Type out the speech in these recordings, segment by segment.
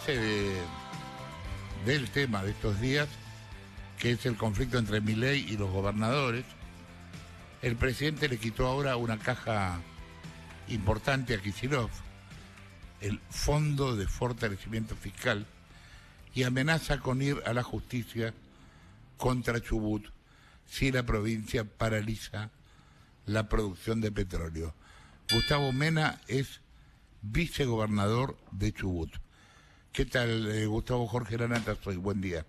base del tema de estos días, que es el conflicto entre Milei y los gobernadores, el presidente le quitó ahora una caja importante a Kicillof, el Fondo de Fortalecimiento Fiscal, y amenaza con ir a la justicia contra Chubut si la provincia paraliza la producción de petróleo. Gustavo Mena es vicegobernador de Chubut. ¿Qué tal, Gustavo? Jorge Lanata soy. Buen día.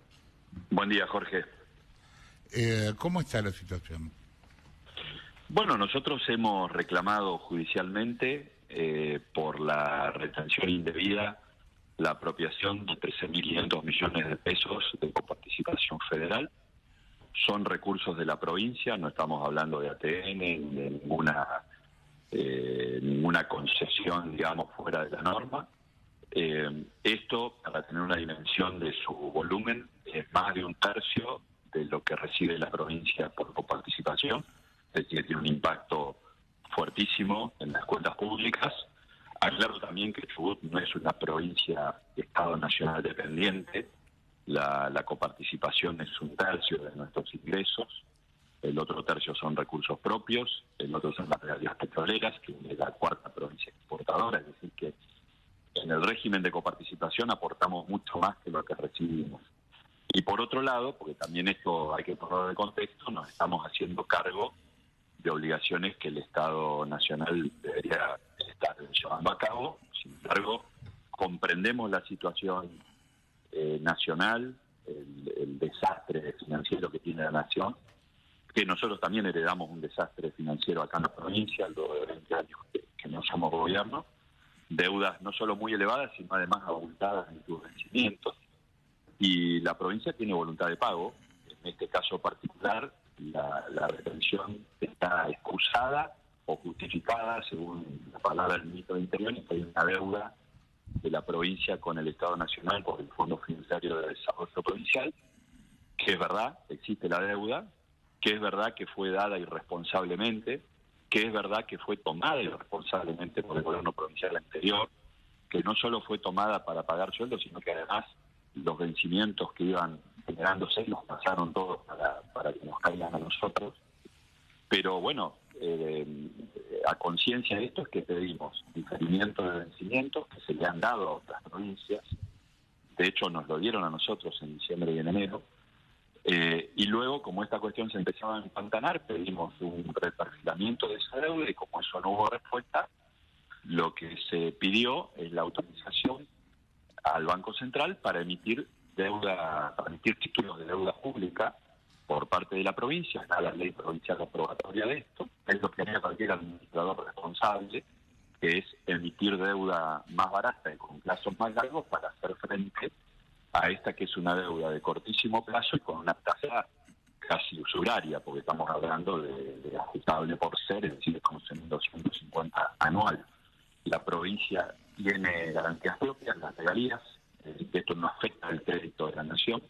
Buen día, Jorge. ¿Cómo está la situación? Bueno, nosotros hemos reclamado judicialmente por la retención indebida, la apropiación de 13.500 millones de pesos de coparticipación federal. Son recursos de la provincia, no estamos hablando de ATN, de ninguna concesión, digamos, fuera de la norma. Esto, para tener una dimensión de su volumen, es más de un tercio de lo que recibe la provincia por coparticipación, es decir, tiene un impacto fuertísimo en las cuentas públicas. Aclaro también que Chubut no es una provincia de Estado Nacional dependiente, la coparticipación es un tercio de nuestros ingresos, el otro tercio son recursos propios, el otro son las regalías petroleras, que es la cuarta provincia exportadora, es decir que en el régimen de coparticipación aportamos mucho más que lo que recibimos. Y por otro lado, porque también esto hay que ponerlo de contexto, nos estamos haciendo cargo de obligaciones que el Estado Nacional debería estar llevando a cabo. Sin embargo, comprendemos la situación nacional, el desastre financiero que tiene la nación, que nosotros también heredamos un desastre financiero acá en la provincia, luego de 20 años que no somos gobierno, deudas no solo muy elevadas, sino además abultadas en sus vencimientos. Y la provincia tiene voluntad de pago. En este caso particular, la retención está excusada o justificada, según la palabra del ministro de Interior, y que hay una deuda de la provincia con el Estado Nacional por el Fondo Financiero de Desarrollo Provincial, que es verdad, existe la deuda, que es verdad que fue dada irresponsablemente, que es verdad que fue tomada irresponsablemente por el gobierno provincial anterior, que no solo fue tomada para pagar sueldos, sino que además los vencimientos que iban generándose los pasaron todos para que nos caigan a nosotros. Pero bueno, a conciencia de esto es que pedimos diferimiento de vencimientos que se le han dado a otras provincias. De hecho, nos lo dieron a nosotros en diciembre y en enero. Y luego, como esta cuestión se empezaba a empantanar, pedimos un reperfilamiento de esa deuda y como eso no hubo respuesta, lo que se pidió es la autorización al Banco Central para emitir títulos de deuda pública por parte de la provincia. Está la ley provincial aprobatoria de esto, es lo que haría cualquier administrador responsable, que es emitir deuda más barata y con plazos más largos para hacer frente a esta que es una deuda de cortísimo plazo y con una tasa casi usuraria, porque estamos hablando de ajustable por ser, es decir, estamos en 250 anual. La provincia tiene garantías propias, las regalías, que esto no afecta el crédito de la nación,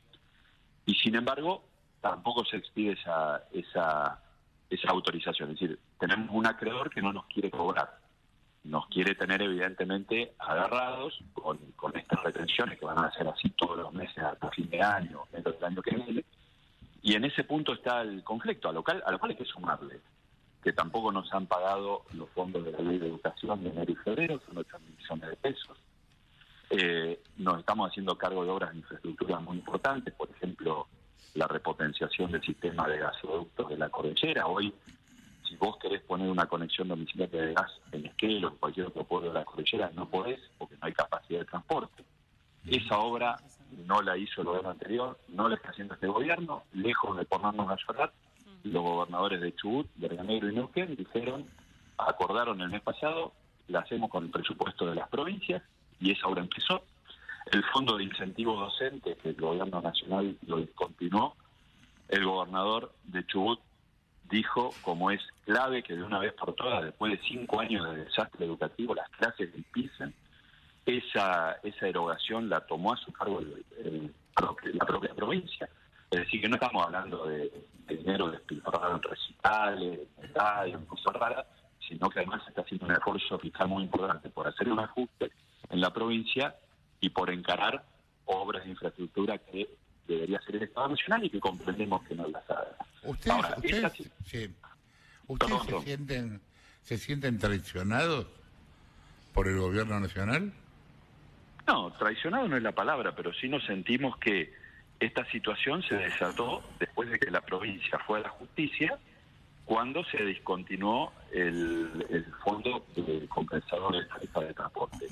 y sin embargo tampoco se expide esa autorización, es decir, tenemos un acreedor que no nos quiere cobrar, nos quiere tener evidentemente agarrados con estas retenciones que van a ser así todos los meses hasta fin de año, dentro del año que viene, y en ese punto está el conflicto, a lo cual hay que sumarle que tampoco nos han pagado los fondos de la Ley de Educación de enero y febrero, son 8.000 millones de pesos. Nos estamos haciendo cargo de obras de infraestructura muy importantes, por ejemplo, la repotenciación del sistema de gasoductos de la cordillera. Hoy, si vos querés poner una conexión domiciliaria de gas en Esquel o en cualquier otro pueblo de la cordillera, no podés porque no hay capacidad de transporte. Esa obra no la hizo el gobierno anterior, no la está haciendo este gobierno, lejos de ponernos a llorar. Los gobernadores de Chubut, Verganero y Neuquén acordaron el mes pasado, la hacemos con el presupuesto de las provincias y esa obra empezó. El fondo de incentivo docente, que el gobierno nacional lo discontinuó, el gobernador de Chubut dijo, como es clave que de una vez por todas, después de 5 años de desastre educativo, las clases empiecen. Esa erogación la tomó a su cargo la propia provincia. Es decir, que no estamos hablando de dinero despilfarrado en recitales, en estadios, en cosas raras, sino que además se está haciendo un esfuerzo fiscal muy importante por hacer un ajuste en la provincia y por encarar obras de infraestructura que debería ser el Estado Nacional y que comprendemos que no las haga. ¿Ustedes, Ahora, ¿ustedes se sienten traicionados por el gobierno nacional? No, traicionado no es la palabra, pero sí nos sentimos que esta situación se desató después de que la provincia fue a la justicia, cuando se discontinuó el fondo compensador de tarifa de transporte.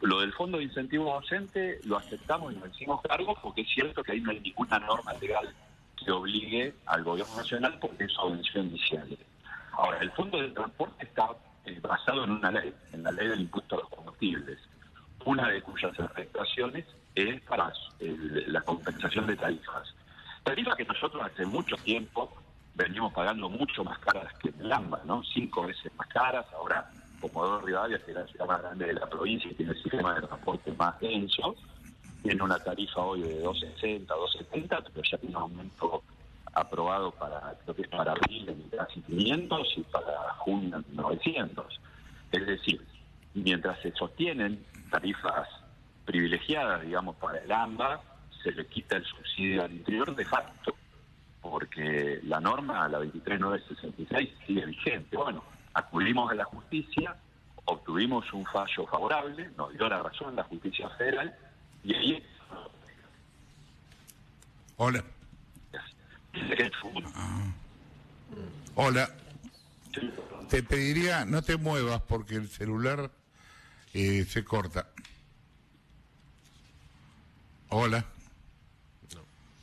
Lo del fondo de incentivo docente lo aceptamos y nos hicimos cargo porque es cierto que ahí no hay ninguna norma legal que obligue al gobierno nacional porque es subvención inicial. Ahora, el fondo de transporte está basado en una ley, en la ley del impuesto a los combustibles, una de cuyas afectaciones es para la compensación de tarifas. Tarifas que nosotros hace mucho tiempo venimos pagando mucho más caras que en el AMBA, ¿no? 5 veces más caras. Ahora, Comodoro Rivadavia, que es la ciudad más grande de la provincia y tiene el sistema de transporte más denso, tiene una tarifa hoy de 2.60, 2.70, pero ya tiene un aumento aprobado para, creo que es para abril en casi 500 y para junio en 900. Es decir, mientras se sostienen tarifas privilegiadas, digamos, para el AMBA, se le quita el subsidio al interior de facto, porque la norma, la 23966, sigue vigente. Bueno, acudimos a la justicia, obtuvimos un fallo favorable, nos dio la razón la justicia federal, y ahí... Hola. Hola. Te pediría, no te muevas porque el celular se corta. Hola.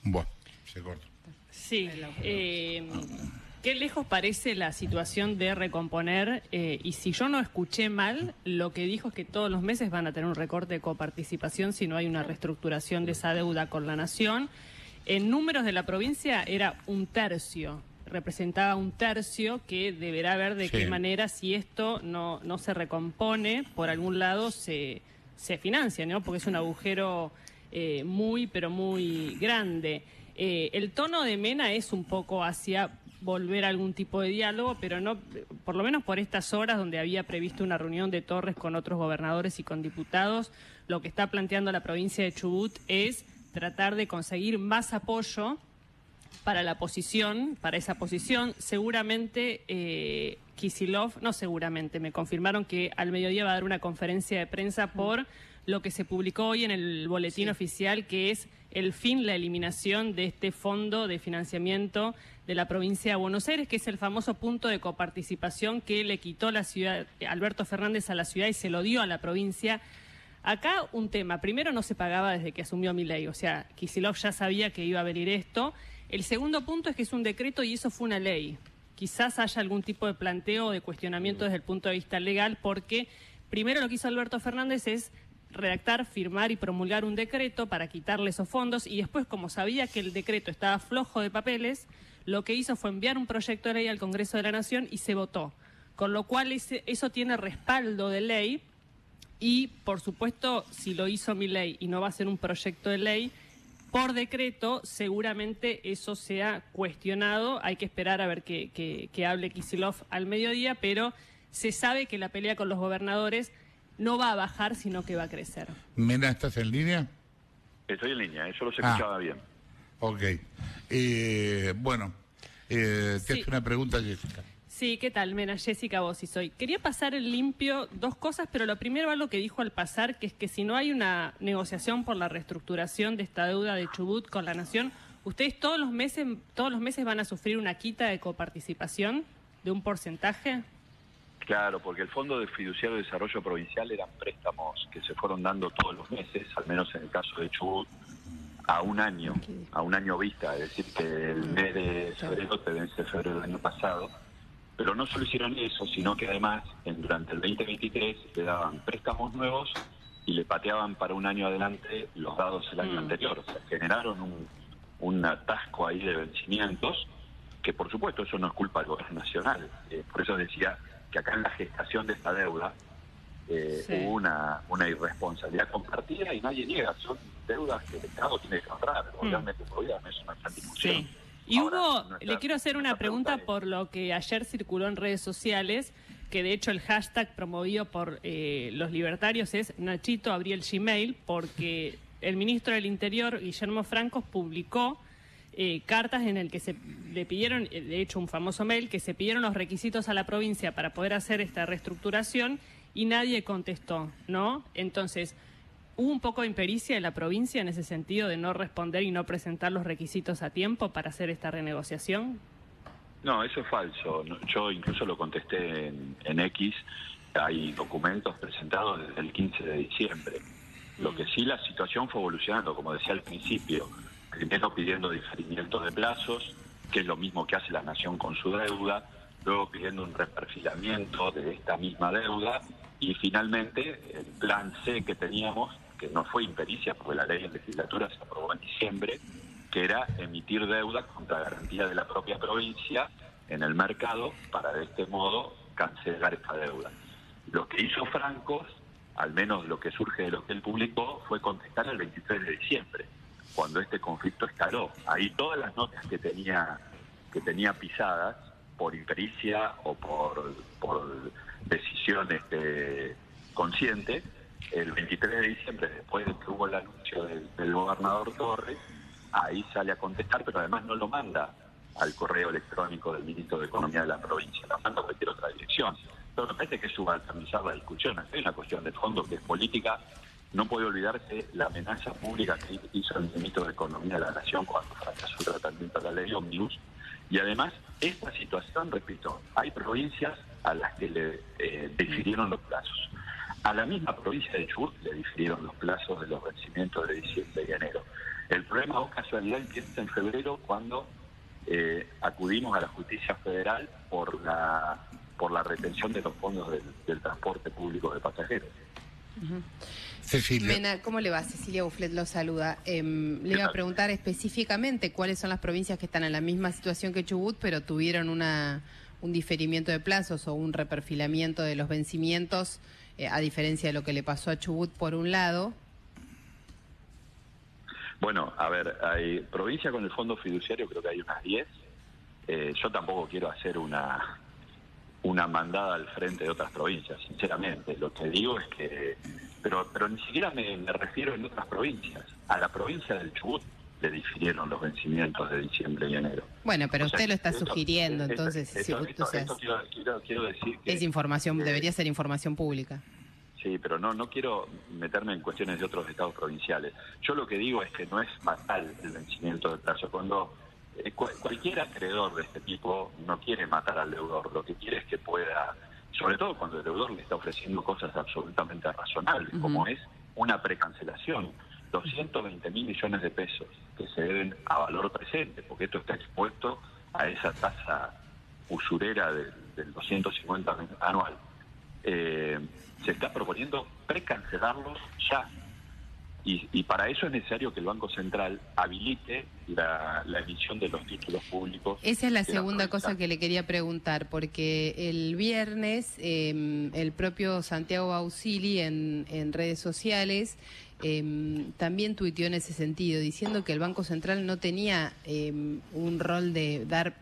Bueno, se corta. Sí, qué lejos parece la situación de recomponer, y si yo no escuché mal, lo que dijo es que todos los meses van a tener un recorte de coparticipación si no hay una reestructuración de esa deuda con la Nación. En números de la provincia era un tercio, representaba un tercio que deberá ver de qué manera, si esto no se recompone, por algún lado se financia, ¿no? Porque es un agujero muy, pero muy grande. El tono de Mena es un poco hacia volver a algún tipo de diálogo, pero no, por lo menos por estas horas donde había previsto una reunión de Torres con otros gobernadores y con diputados, lo que está planteando la provincia de Chubut es tratar de conseguir más apoyo para la posición, para esa posición. Seguramente Kicillof, no seguramente, me confirmaron que al mediodía va a dar una conferencia de prensa por lo que se publicó hoy en el boletín oficial, que es el fin, la eliminación de este fondo de financiamiento de la provincia de Buenos Aires, que es el famoso punto de coparticipación que le quitó la ciudad, Alberto Fernández, a la ciudad y se lo dio a la provincia. Acá un tema, primero no se pagaba desde que asumió Milei, o sea, Kicillof ya sabía que iba a venir esto. El segundo punto es que es un decreto y eso fue una ley. Quizás haya algún tipo de planteo o de cuestionamiento desde el punto de vista legal, porque primero lo que hizo Alberto Fernández es redactar, firmar y promulgar un decreto para quitarle esos fondos, y después, como sabía que el decreto estaba flojo de papeles, lo que hizo fue enviar un proyecto de ley al Congreso de la Nación y se votó. Con lo cual eso tiene respaldo de ley y, por supuesto, si lo hizo Milei y no va a ser un proyecto de ley, por decreto seguramente eso sea cuestionado. Hay que esperar a ver que hable Kicillof al mediodía, pero se sabe que la pelea con los gobernadores no va a bajar, sino que va a crecer. Mena, ¿estás en línea? Estoy en línea, eso lo escuchaba bien. Ok. Bueno, te hace una pregunta, Jessica. Sí, ¿qué tal, Mena? Jessica, vos y soy. Quería pasar en limpio dos cosas, pero lo primero, algo que dijo al pasar, que es que si no hay una negociación por la reestructuración de esta deuda de Chubut con la Nación, ustedes todos los meses van a sufrir una quita de coparticipación de un porcentaje. Claro, porque el Fondo de Fiduciario de Desarrollo Provincial eran préstamos que se fueron dando todos los meses, al menos en el caso de Chubut, a un año vista, es decir, que el mes de febrero te vence febrero del año pasado, pero no solo hicieron eso, sino que además durante el 2023 le daban préstamos nuevos y le pateaban para un año adelante los dados el año anterior, o sea, generaron un atasco ahí de vencimientos, que por supuesto eso no es culpa del gobierno nacional, por eso decía que acá en la gestación de esta deuda hubo una irresponsabilidad compartida y nadie niega, son deudas que el Estado tiene que honrar, obviamente el gobierno es una gran discusión. Sí. Y Hugo, le quiero hacer una pregunta por lo que ayer circuló en redes sociales, que de hecho el hashtag promovido por los libertarios es Nachito abrí el Gmail, porque el ministro del Interior, Guillermo Francos, publicó cartas en el que se le pidieron, de hecho un famoso mail, que se pidieron los requisitos a la provincia para poder hacer esta reestructuración y nadie contestó, ¿no? Entonces, ¿hubo un poco de impericia de la provincia en ese sentido de no responder y no presentar los requisitos a tiempo para hacer esta renegociación? No, eso es falso. Yo incluso lo contesté en X. Hay documentos presentados desde el 15 de diciembre. Lo que sí, la situación fue evolucionando, como decía al principio. Primero pidiendo diferimiento de plazos, que es lo mismo que hace la Nación con su deuda. Luego pidiendo un reperfilamiento de esta misma deuda. Y finalmente, el plan C que teníamos, que no fue impericia porque la ley en legislatura se aprobó en diciembre, que era emitir deuda contra garantía de la propia provincia en el mercado para de este modo cancelar esta deuda. Lo que hizo Francos, al menos lo que surge de lo que él publicó, fue contestar el 23 de diciembre, cuando este conflicto escaló. Ahí todas las notas que tenía pisadas por impericia o por decisión consciente, el 23 de diciembre, después de que hubo el anuncio del gobernador Torres, ahí sale a contestar, pero además no lo manda al correo electrónico del ministro de Economía de la provincia, lo manda a cualquier otra dirección. Pero me parece que es subalternizar la discusión. Es una cuestión de fondo que es política. No puede olvidarse la amenaza pública que hizo el ministro de Economía de la Nación cuando fracasó el tratamiento de la ley Omnibus. Y además, esta situación, repito, hay provincias a las que le difirieron los plazos. A la misma provincia de Chubut le difirieron los plazos de los vencimientos de diciembre y enero. El problema, o casualidad, empieza en febrero cuando acudimos a la justicia federal por la retención de los fondos del transporte público de pasajeros. Cecilia. Mena, ¿cómo le va? Cecilia Bufflet lo saluda. Le iba a preguntar específicamente cuáles son las provincias que están en la misma situación que Chubut, pero tuvieron un diferimiento de plazos o un reperfilamiento de los vencimientos, a diferencia de lo que le pasó a Chubut por un lado. Bueno, a ver, hay provincia con el fondo fiduciario, creo que hay unas 10. Yo tampoco quiero hacer una mandada al frente de otras provincias, sinceramente. Lo que digo es que... Pero ni siquiera me refiero en otras provincias. A la provincia del Chubut le difirieron los vencimientos de diciembre y enero. Bueno, pero usted lo está sugiriendo, entonces... Quiero decir que... Es información, debería ser información pública. Sí, pero no quiero meterme en cuestiones de otros estados provinciales. Yo lo que digo es que no es fatal el vencimiento del plazo. Cuando cualquier acreedor de este tipo no quiere matar al deudor, lo que quiere es que pueda, sobre todo cuando el deudor le está ofreciendo cosas absolutamente razonables, como es una precancelación, 220.000 millones de pesos que se deben a valor presente, porque esto está expuesto a esa tasa usurera del 250 anual. Se está proponiendo precancelarlos ya. Y para eso es necesario que el Banco Central habilite la emisión de los títulos públicos. Esa es la segunda cosa que le quería preguntar, porque el viernes el propio Santiago Bausili en redes sociales también tuiteó en ese sentido, diciendo que el Banco Central no tenía un rol de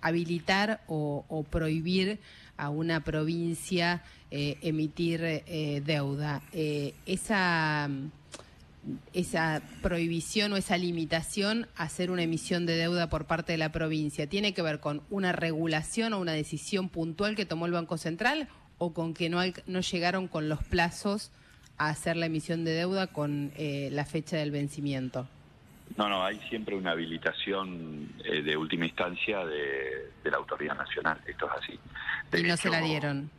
habilitar o prohibir a una provincia emitir deuda. Esa prohibición o esa limitación a hacer una emisión de deuda por parte de la provincia, ¿tiene que ver con una regulación o una decisión puntual que tomó el Banco Central o con que no llegaron con los plazos a hacer la emisión de deuda con la fecha del vencimiento? No, hay siempre una habilitación de última instancia de la Autoridad Nacional, esto es así. ¿Y no se la dieron?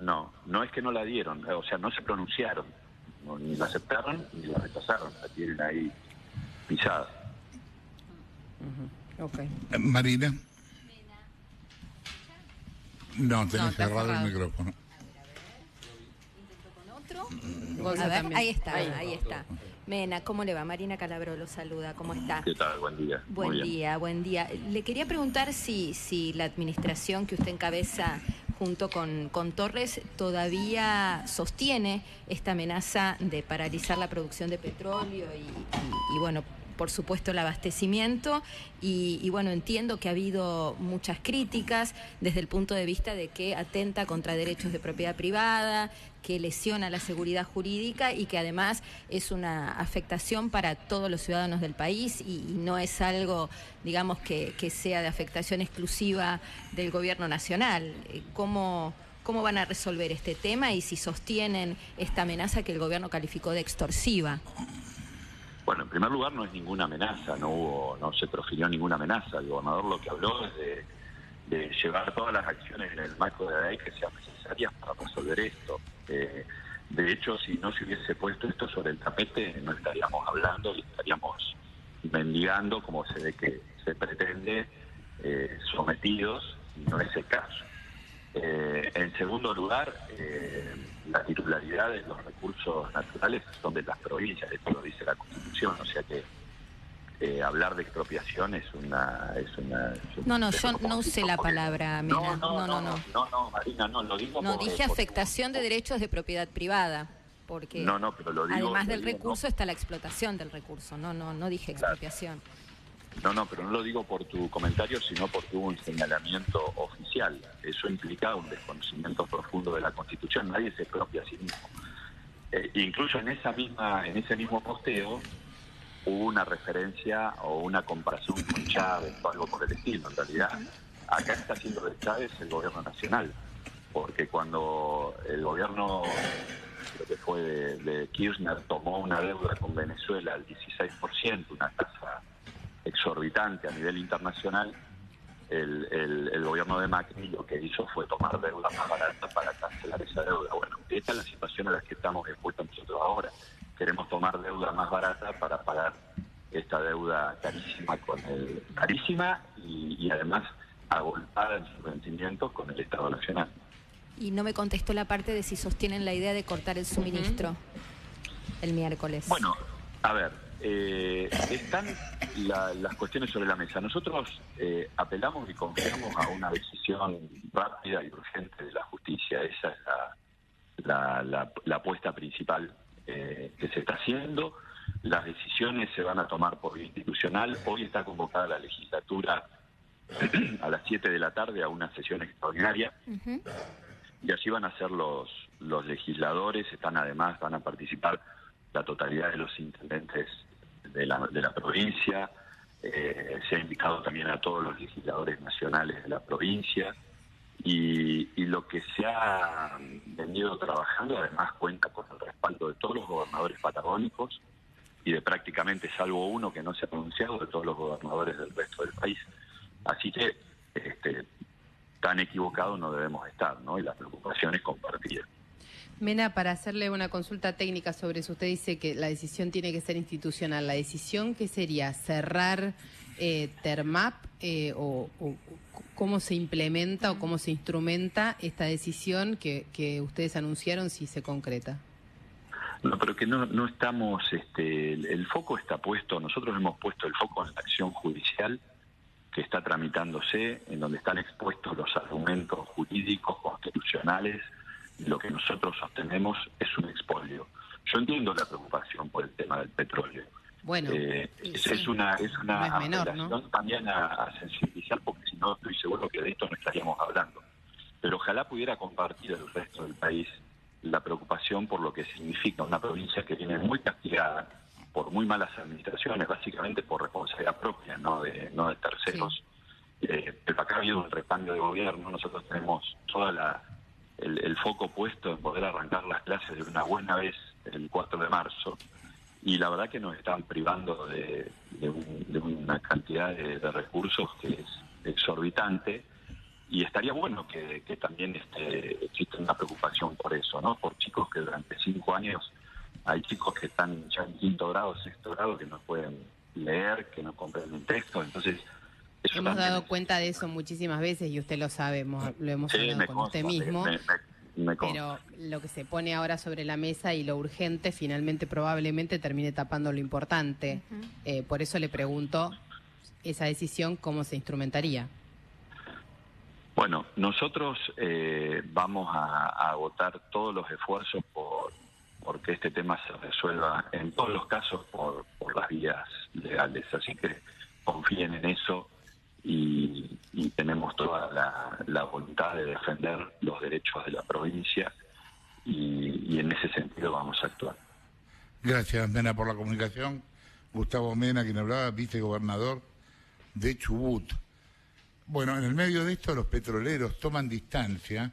No es que no la dieron, o sea, no se pronunciaron, ni la aceptaron ni la rechazaron, la tienen ahí pisada. Okay. Marina. No, tenés cerrado el micrófono. A ver, ahí está. Mena, ¿cómo le va? Marina Calabro lo saluda, ¿cómo está? ¿Qué tal? Buen día. Buen día. Le quería preguntar si la administración que usted encabeza junto con Torres todavía sostiene esta amenaza de paralizar la producción de petróleo y bueno, por supuesto el abastecimiento y bueno, entiendo que ha habido muchas críticas desde el punto de vista de que atenta contra derechos de propiedad privada, que lesiona la seguridad jurídica y que además es una afectación para todos los ciudadanos del país y no es algo, digamos, que sea de afectación exclusiva del gobierno nacional. ¿Cómo van a resolver este tema y si sostienen esta amenaza que el gobierno calificó de extorsiva? Bueno, en primer lugar no es ninguna amenaza, no se profirió ninguna amenaza. El gobernador lo que habló es de llevar todas las acciones en el marco de la ley que sean necesarias para resolver esto. De hecho, si no se hubiese puesto esto sobre el tapete, no estaríamos hablando y estaríamos mendigando, como se ve que se pretende, sometidos, y no es el caso. En segundo lugar, la titularidad de los recursos naturales son de las provincias, esto lo dice la Constitución, o sea que hablar de expropiación es una No, yo no usé la palabra, Mena. No, Marina, no, lo digo no dije afectación de derechos de propiedad privada, porque pero lo digo, además del recurso está la explotación del recurso, no dije expropiación. No, pero no lo digo por tu comentario, sino porque hubo un señalamiento oficial. Eso implica un desconocimiento profundo de la Constitución. Nadie se expropia a sí mismo. Incluso en ese mismo posteo hubo una referencia o una comparación con Chávez o algo por el estilo. En realidad, acá está haciendo de Chávez el gobierno nacional, porque cuando el gobierno, creo que fue de Kirchner, tomó una deuda con Venezuela al 16%, una tasa exorbitante a nivel internacional, el gobierno de Macri lo que hizo fue tomar deuda más barata para cancelar esa deuda. Bueno, esta es la situación a la que estamos expuestos nosotros ahora. Queremos tomar deuda más barata para pagar esta deuda carísima y además agolpada en su vencimiento con el Estado Nacional. Y no me contestó la parte de si sostienen la idea de cortar el suministro el miércoles. Bueno, a ver, están las cuestiones sobre la mesa. Nosotros apelamos y confiamos a una decisión rápida y urgente de la justicia. Esa es la apuesta principal que se está haciendo. Las decisiones se van a tomar por vía institucional. Hoy está convocada la legislatura a las 7 de la tarde a una sesión extraordinaria. Y allí van a ser los legisladores, van a participar la totalidad de los intendentes de la provincia. Se ha invitado también a todos los legisladores nacionales de la provincia y lo que se ha venido trabajando además cuenta con el respaldo de todos los gobernadores patagónicos y de prácticamente, salvo uno que no se ha pronunciado, de todos los gobernadores del resto del país. Así que tan equivocado no debemos estar, ¿no? Y la preocupación es compartida. Mena, para hacerle una consulta técnica sobre eso, usted dice que la decisión tiene que ser institucional. ¿La decisión qué sería? ¿Cerrar Termap o cómo se implementa o cómo se instrumenta esta decisión que ustedes anunciaron si se concreta? No, pero que no estamos, el foco está puesto, nosotros hemos puesto el foco en la acción judicial que está tramitándose, en donde están expuestos los argumentos jurídicos, constitucionales. Lo que nosotros sostenemos es un expolio. Yo entiendo la preocupación por el tema del petróleo. Bueno, es una no es menor, ¿no? También a sensibilizar, porque si no estoy seguro que de esto no estaríamos hablando. Pero ojalá pudiera compartir el resto del país la preocupación por lo que significa una provincia que viene muy castigada por muy malas administraciones, básicamente por responsabilidad propia, no de terceros. Sí. Pero acá ha habido un recambio de gobierno, nosotros tenemos toda el foco puesto en poder arrancar las clases de una buena vez el 4 de marzo, y la verdad que nos están privando de una cantidad de recursos que es exorbitante, y estaría bueno que también existe una preocupación por eso, ¿no? Por chicos que durante 5 años, hay chicos que están ya en 5º grado, 6º grado, que no pueden leer, que no comprenden texto, entonces... Hemos dado cuenta de eso muchísimas veces y usted lo sabe, lo hemos hablado con usted mismo, pero lo que se pone ahora sobre la mesa y lo urgente finalmente probablemente termine tapando lo importante. Por eso le pregunto, esa decisión, ¿cómo se instrumentaría? Bueno, nosotros vamos a agotar todos los esfuerzos porque este tema se resuelva en todos los casos por las vías legales. legales. Así que confíen en eso y tenemos toda la voluntad de defender los derechos de la provincia y en ese sentido vamos a actuar. Gracias, Mena, por la comunicación. Gustavo Mena, quien hablaba, vicegobernador de Chubut. Bueno, en el medio de esto los petroleros toman distancia